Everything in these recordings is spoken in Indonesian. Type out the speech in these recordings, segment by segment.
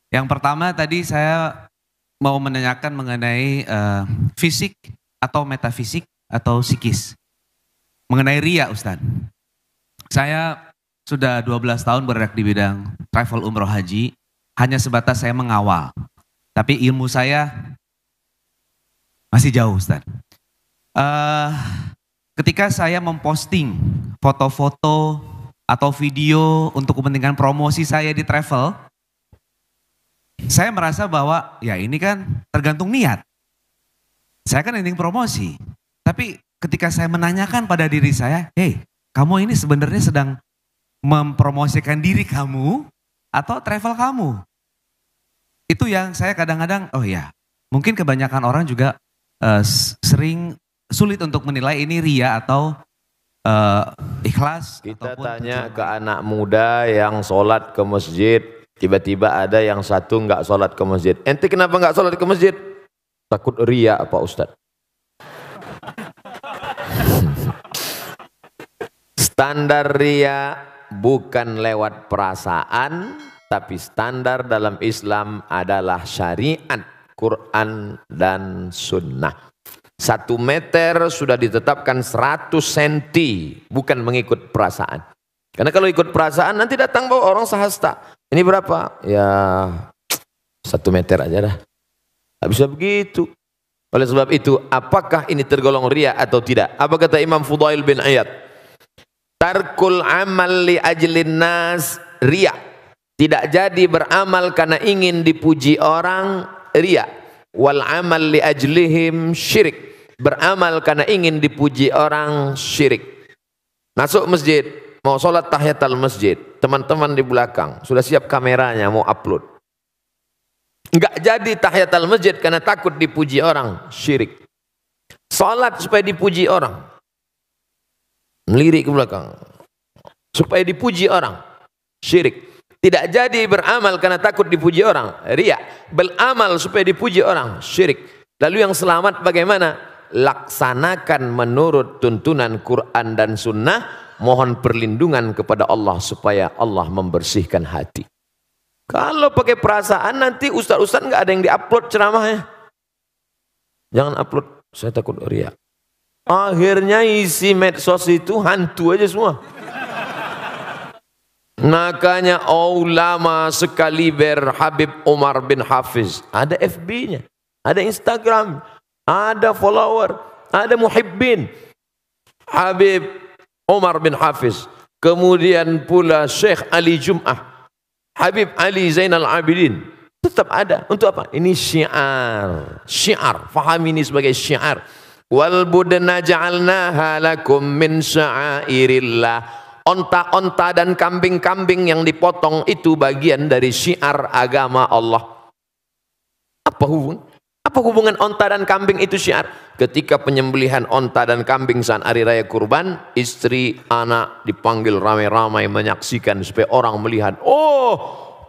Yang pertama tadi saya mau menanyakan mengenai fisik atau metafisik atau psikis. Mengenai ria Ustadz. Saya sudah 12 tahun bergerak di bidang travel umroh haji. Hanya sebatas saya mengawal. Tapi ilmu saya masih jauh Ustadz. Ketika saya memposting foto-foto atau video untuk kepentingan promosi saya di travel, saya merasa bahwa ya ini kan tergantung niat. Saya kan ingin promosi. Tapi ketika saya menanyakan pada diri saya, hey, kamu ini sebenarnya sedang mempromosikan diri kamu atau travel kamu? Itu yang saya kadang-kadang, oh ya, mungkin kebanyakan orang juga sering sulit untuk menilai ini ria atau ikhlas. Kita tanya ke anak muda yang sholat ke masjid, tiba-tiba ada yang satu nggak sholat ke masjid. Ente kenapa nggak sholat ke masjid? Takut ria Pak Ustadz. Standar ria bukan lewat perasaan, tapi standar dalam Islam adalah syariat, Quran dan sunnah. 1 meter sudah ditetapkan 100 cm, bukan mengikut perasaan. Karena kalau ikut perasaan nanti datang bawa orang sahasta. Ini berapa? Ya 1 meter aja dah. Tidak bisa begitu. Oleh sebab itu, apakah ini tergolong ria atau tidak? Apa kata Imam Fudail bin Iyad? Tarkul amal li ajlin nas ria. Tidak jadi beramal karena ingin dipuji orang, ria. Wal amal li ajlihim syirik. Beramal karena ingin dipuji orang, syirik. Masuk masjid, mau sholat tahiyatul masjid, teman-teman di belakang sudah siap kameranya mau upload. Enggak jadi tahiyatul masjid karena takut dipuji orang, syirik. Sholat supaya dipuji orang, melirik ke belakang supaya dipuji orang, syirik. Tidak jadi beramal karena takut dipuji orang, riya. Beramal supaya dipuji orang, syirik. Lalu yang selamat bagaimana? Laksanakan menurut tuntunan Quran dan sunnah. Mohon perlindungan kepada Allah supaya Allah membersihkan hati. Kalau pakai perasaan nanti ustaz-ustaz nggak ada yang diupload ceramahnya. Jangan upload, saya takut riya. Akhirnya isi medsos itu hantu aja semua. Makanya ulama sekaliber Habib Umar bin Hafiz, ada FB-nya, ada Instagram, ada follower, ada muhibbin. Habib Umar bin Hafiz, kemudian pula Syekh Ali Jum'ah, Habib Ali Zainal Abidin, tetap ada. Untuk apa? Ini syiar. Syiar, fahami ini sebagai syiar. Wal budna ja'alnaha lakum min sya'airillah. Onta-onta dan kambing-kambing yang dipotong itu bagian dari syiar agama Allah. Apa hubungan onta dan kambing itu syiar? Ketika penyembelihan onta dan kambing saat hari raya kurban, istri, anak dipanggil ramai-ramai menyaksikan supaya orang melihat, oh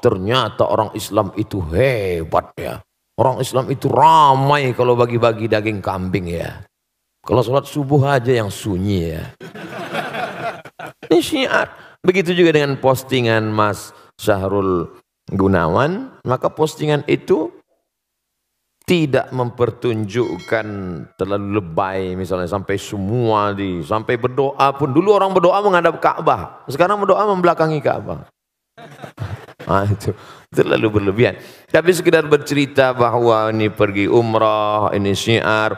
ternyata orang Islam itu hebat ya. Orang Islam itu ramai kalau bagi-bagi daging kambing ya. Kalau sholat subuh aja yang sunyi ya. Ini syiar. Begitu juga dengan postingan Mas Syahrul Gunawan, maka postingan itu tidak mempertunjukkan terlalu lebay, misalnya sampai semua sampai berdoa pun. Dulu orang berdoa menghadap Ka'bah, sekarang berdoa membelakangi Ka'bah. Nah, itu terlalu berlebihan. Tapi sekedar bercerita bahwa ini pergi umrah, ini syiar.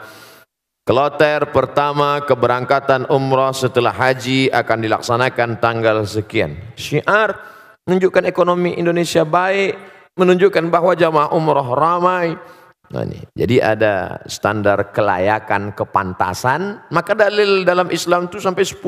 Kloter pertama keberangkatan umrah setelah haji akan dilaksanakan tanggal sekian. Syiar menunjukkan ekonomi Indonesia baik, menunjukkan bahwa jamaah umrah ramai. Nah, ini. Jadi ada standar kelayakan, kepantasan. Maka dalil dalam Islam itu sampai 10.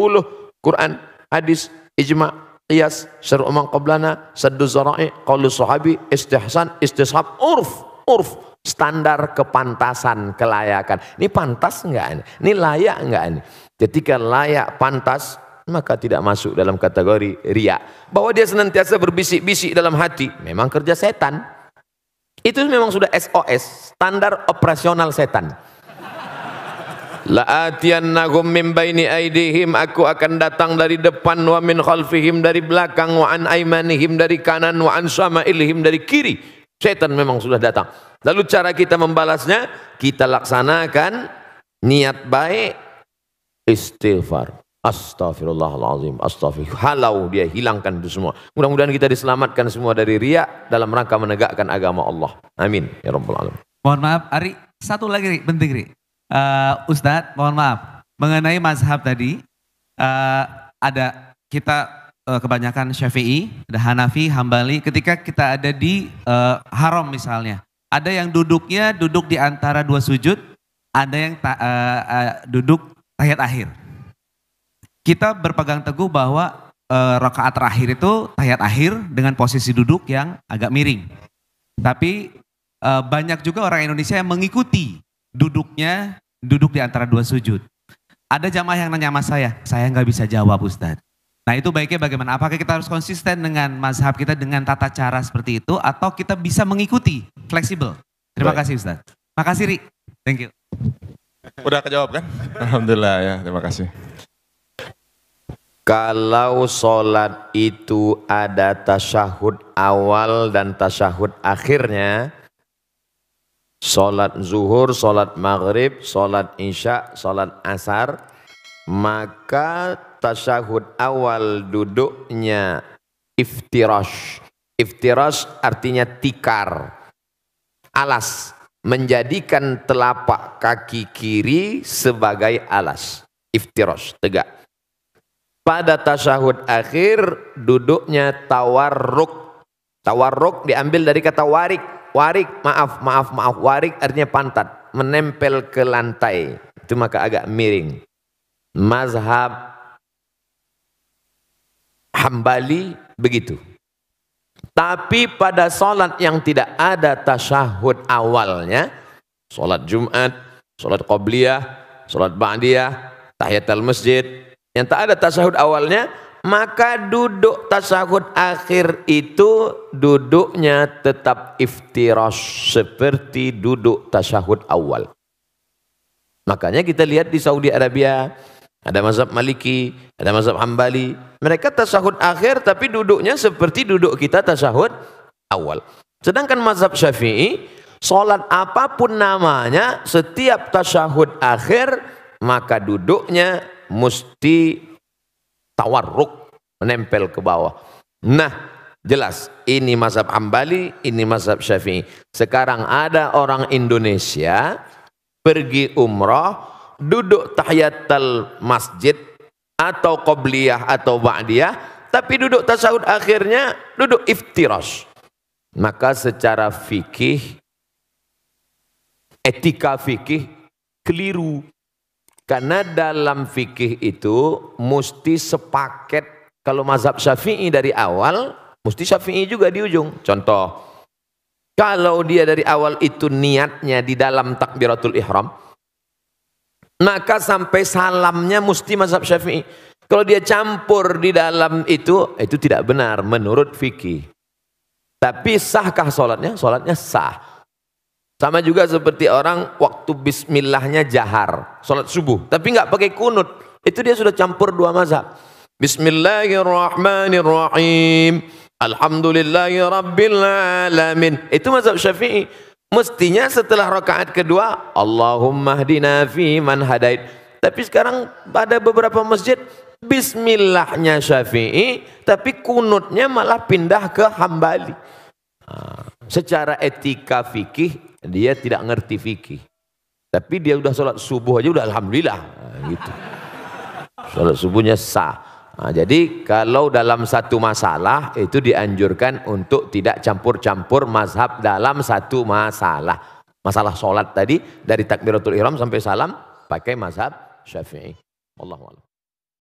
Quran, hadis, ijma', qiyas, syar'u man qablana, saddu zara'i, qaulu sahabi, istihsan, istishab, urf. Standar kepantasan, kelayakan. Ini pantas enggak? Ini layak enggak? Ketika layak, pantas, maka tidak masuk dalam kategori riya. Bahwa dia senantiasa berbisik-bisik dalam hati, memang kerja setan. Itu memang sudah SOS, standar operasional setan. La'atiyannahum min baini aidihim, aku akan datang dari depan, wa min khalfihim dari belakang, wa an aimanihim dari kanan, wa an syama'ilihim dari kiri. Setan memang sudah datang. Lalu cara kita membalasnya, kita laksanakan niat baik, istighfar. Astaghfirullahaladzim, astaghfirullah. Halau dia hilangkan itu semua. Mudah-mudahan kita diselamatkan semua dari riya dalam rangka menegakkan agama Allah. Amin. Ya Rabbal Alamin. Mohon maaf, Ari, satu lagi Ri, penting Ri. Ustadz, mohon maaf. Mengenai mazhab tadi, ada kita kebanyakan Syafi'i, ada Hanafi, Hambali. Ketika kita ada di haram misalnya, ada yang duduknya duduk di antara dua sujud, ada yang duduk tahiyat akhir. Kita berpegang teguh bahwa rakaat terakhir itu tahiyat akhir dengan posisi duduk yang agak miring. Tapi banyak juga orang Indonesia yang mengikuti duduk di antara dua sujud. Ada jamaah yang nanya sama saya nggak bisa jawab Ustadz. Nah itu baiknya bagaimana? Apakah kita harus konsisten dengan mazhab kita dengan tata cara seperti itu atau kita bisa mengikuti, fleksibel? Terima kasih Ustadz. Makasih Ri. Thank you. Udah kejawab kan? Alhamdulillah ya, terima kasih. Kalau sholat itu ada tasyahud awal dan tasyahud akhirnya, sholat zuhur, sholat maghrib, sholat isya, sholat asar, maka tasyahud awal duduknya iftirash. Iftirash artinya tikar, alas, menjadikan telapak kaki kiri sebagai alas. Iftirash, tegak. Pada tasyahud akhir duduknya tawarruk. Tawarruk diambil dari kata warik. Warik, maaf. Warik artinya pantat, menempel ke lantai. Itu maka agak miring. Mazhab Hambali begitu. Tapi pada sholat yang tidak ada tasyahud awalnya, sholat Jumat, sholat Qobliyah, sholat Ba'diyah, tahiyatul masjid, yang tak ada tasyahud awalnya, maka duduk tasyahud akhir itu duduknya tetap iftirash seperti duduk tasyahud awal. Makanya kita lihat di Saudi Arabia, ada mazhab Maliki, ada mazhab Hambali. Mereka tasyahud akhir tapi duduknya seperti duduk kita tasyahud awal. Sedangkan mazhab Syafi'i, sholat apapun namanya, setiap tasyahud akhir, maka duduknya mesti tawarruk, menempel ke bawah. Nah, jelas ini mazhab Hambali, ini mazhab Syafi'i. Sekarang ada orang Indonesia pergi umrah, duduk tahiyatul masjid atau qobliyah atau ba'diyah, tapi duduk tasyahud akhirnya duduk iftirash. Maka secara fikih, etika fikih keliru. Karena dalam fikih itu mesti sepaket. Kalau mazhab Syafi'i dari awal, mesti Syafi'i juga di ujung. Contoh, kalau dia dari awal itu niatnya di dalam takbiratul ihram, maka sampai salamnya mesti mazhab Syafi'i. Kalau dia campur di dalam itu tidak benar menurut fikih. Tapi sahkah sholatnya? Sholatnya sah. Sama juga seperti orang waktu bismillahnya jahar, sholat subuh, tapi nggak pakai kunut. Itu dia sudah campur dua mazhab. Bismillahirrahmanirrahim. Alhamdulillahirabbil alamin. Itu mazhab Syafi'i. Mestinya setelah rakaat kedua, Allahumma hdina fi man hadait. Tapi sekarang pada beberapa masjid, bismillahnya Syafi'i, tapi kunutnya malah pindah ke Hambali. Secara etika fikih, dia tidak ngerti fikih. Tapi dia udah sholat subuh aja udah alhamdulillah. Gitu. Sholat subuhnya sah. Nah, jadi kalau dalam satu masalah itu dianjurkan untuk tidak campur-campur mazhab dalam satu masalah. Masalah sholat tadi dari takbiratul ihram sampai salam pakai mazhab Syafi'i. Wallahu a'lam.